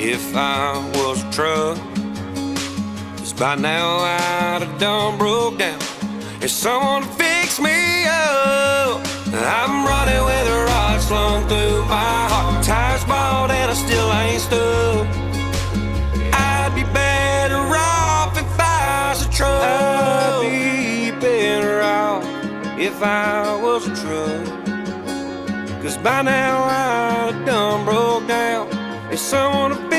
if I was a truck. 'Cause by now I'd have done broke down. If someone to fix me up, I'm running with a rod slung through my heart. Tires bald and I still ain't stuck. I'd be better off if I was a truck. I'd be better off if I was a truck. 'Cause by now I'd have done broke down. If someone to